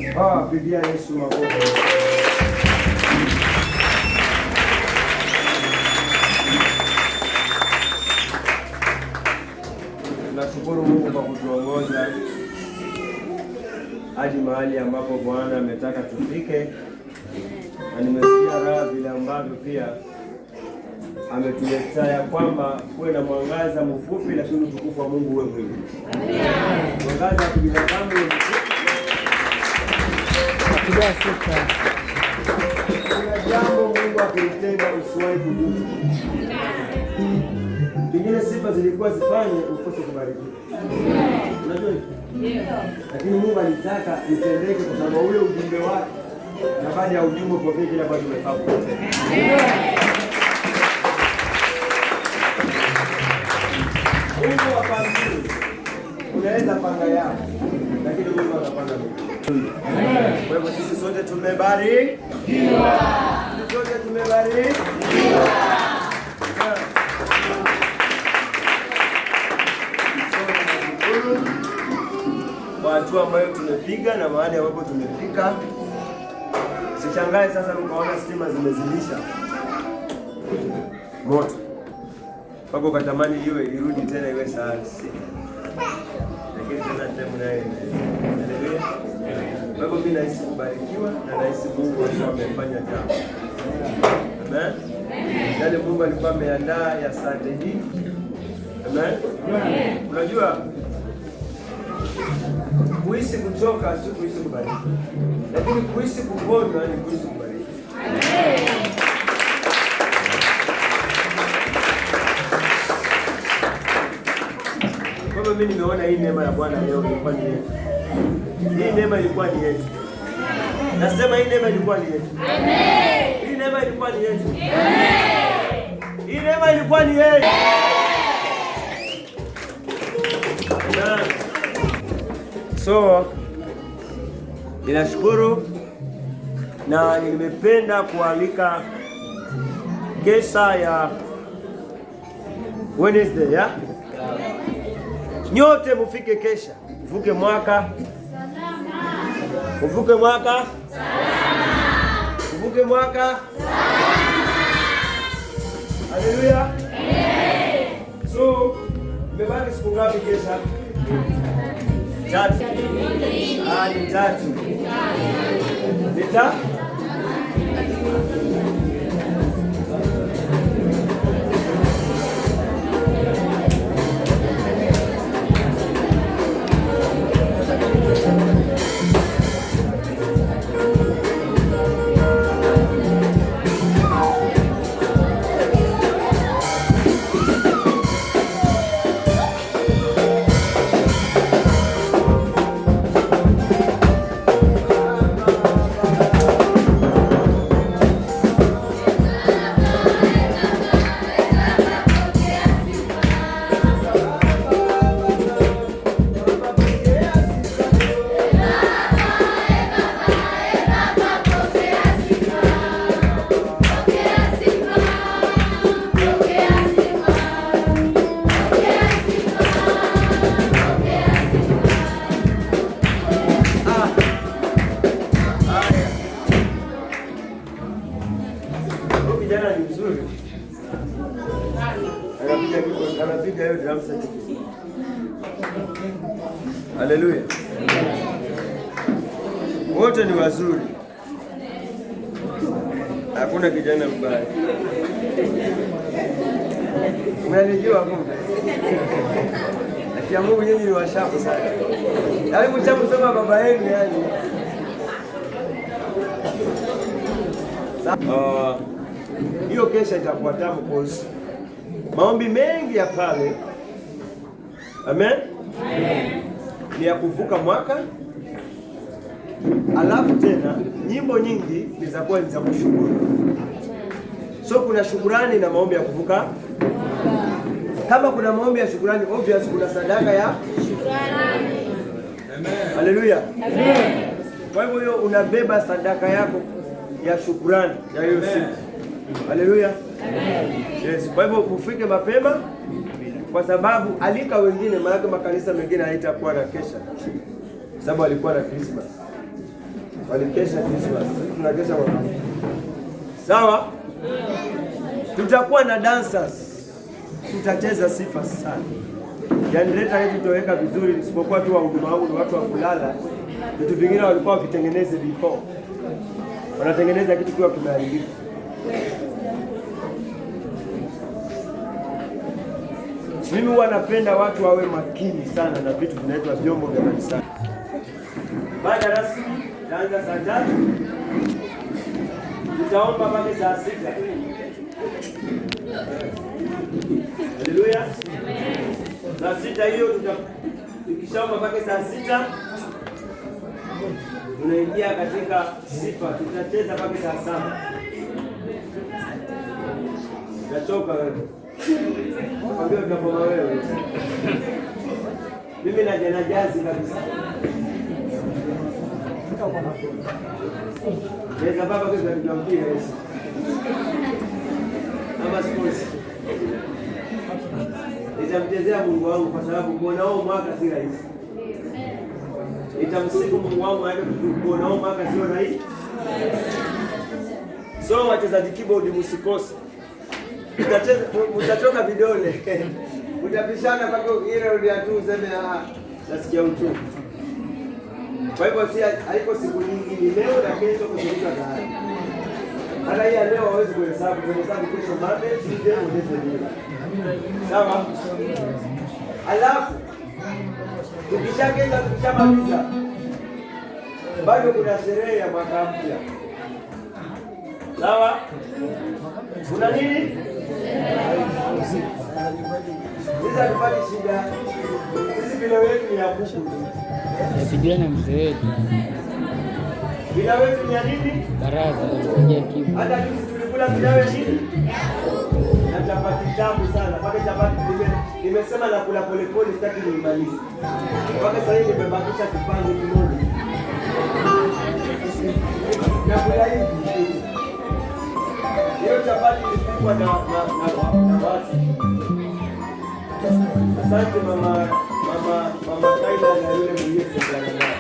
Pigia Yesu makofi. Tunashukuru Mungu kwa kutuongoza hadi mahali ambapo Bwana ametaka tufike, na nimesikia raha vile ambavyo pia ametuletea ya kwamba kuwe na mwangaza mfupi, lakini utukufu wa Mungu uwe mwingi. Mwangaza wa kibinadamu ni kuna jambo Mungu akulitenda usiwahi kujuta. Pengine sifa zilikuwa zifanye ukose kubarikiwa. Unajua? Lakini Mungu alitaka itendeke kwa sababu ule ujumbe wake, na baada ya ujumbe kwa kile ambacho tumefanya. Mungu apangie. Unaweza panga yako, lakini Mungu anapanga mbinguni. Kwa hivyo sisi sote tumebarikiwa. Sisi sote tumebarikiwa. Kwa hatua ambayo tumepiga na mahali ambapo tumefika. Sishangae sasa ukaona stima zimezidisha moto mpaka ukatamani iwe irudi tena iwe saa 6, lakini tena time nayo. Haleluya. Kwa hivyo mimi nahisi kubarikiwa na nahisi Mungu amefanya jambo. Amen. Yale Mungu alikuwa ameandaa ya Sunday hii. Amen. Unajua kuishi kuchoka si kuishi kubariki, lakini kuishi kuponywa ni kuishi kubariki. Kwa hivyo mimi nimeona hii neema ya Bwana leo ilikuwa ni yetu. Hii neema ilikuwa ni yetu. Nasema hii neema ilikuwa ni yetu. Amen. Hii neema ilikuwa ni yetu. Amen. Hii neema ilikuwa ni yetu. Amen. So, ninashukuru na nimependa kualika kesha ya Wednesday ya nyote mufike kesha, uvuke mwaka salama, uvuke mwaka salama, uvuke mwaka salama. Haleluya. Amen. So, mmebaki siku ngapi kesha? Tatu. Ni tatu. Nita? Kijana ni mzuri. Anapiga hiyo drum set. Haleluya. Wote ni wazuri. Hakuna kijana mbaya. Unanijua kumbe. Akia Mungu nyinyi ni washapu sana. Yaani mchapu sema baba yenu yani. Hiyo kesha itakuwa tamu cause maombi mengi ya pale. Amen. Ni ya kuvuka mwaka. Alafu tena nyimbo nyingi zitakuwa ni za kushukuru. So kuna shukrani na maombi ya kuvuka. Kama kuna maombi ya shukrani, obvious kuna sadaka ya shukrani. Amen. Haleluya. Amen. Kwa hivyo unabeba sadaka yako ya shukrani ya hiyo siku. Haleluya. Amen. Yes, kwa hivyo ufike mapema kwa sababu alika wengine, maana makanisa mengine haitakuwa na kesha. Sababu alikuwa na Christmas. walikesha Christmas, tunakesha kwa sawa. Tutakuwa na dancers, tutacheza sifa sana. Generator yetu itaweka vizuri, isipokuwa tu wahuduma wangu ni watu wa kulala. Vitu vingine walikuwa wakitengeneze before, wanatengeneza kitu kiwa kimeharibika. Mimi huwa napenda watu wawe makini sana na vitu vinaitwa vyombo vya kanisani. Baada rasmi taanza saa 3, tutaomba mpaka saa 6. Haleluya. Saa 6 hiyo tukishaomba mpaka saa 6 tunaingia katika sifa, tutacheza mpaka saa 7. Nachoka wewe. Kwambia utapoma wewe. Mimi na jazi kabisa. Nenda baba kwa kuambia Yesu. Ama sports. Nitamchezea Mungu wangu kwa sababu kuonao mwaka si rahisi. Nitamsifu Mungu wangu hadi kuonao mwaka sio rahisi. So wachezaji keyboard msikose. Mtatoka vidole. Mtapishana mpaka ile ndio tu useme nasikia uchungu. Kwa hivyo si haiko siku nyingi, ni leo na kesho kushirika zaidi. Hata hii leo hawezi kuhesabu kesho Monday, Tuesday, Wednesday. Sawa? Alafu tukishamaliza bado kuna sherehe ya mwaka mpya. Sawa? Kuna nini? Sisi tupate shida. Sisi bila wetu ni ya kuku. Napigiwa na mzee wetu. Bila wetu ni ya nini? Baraza ya kibu. Hata sisi tulikula bila wetu nini? Na chapati tamu sana. Paka chapati nimesema na kula polepole sitaki nimalize. Paka sasa hivi nimebakisha kipande kimoja. Na kula hivi. Hiyo chapati ilipikwa na watu. Asante mama Kaila na yule mwenyewe.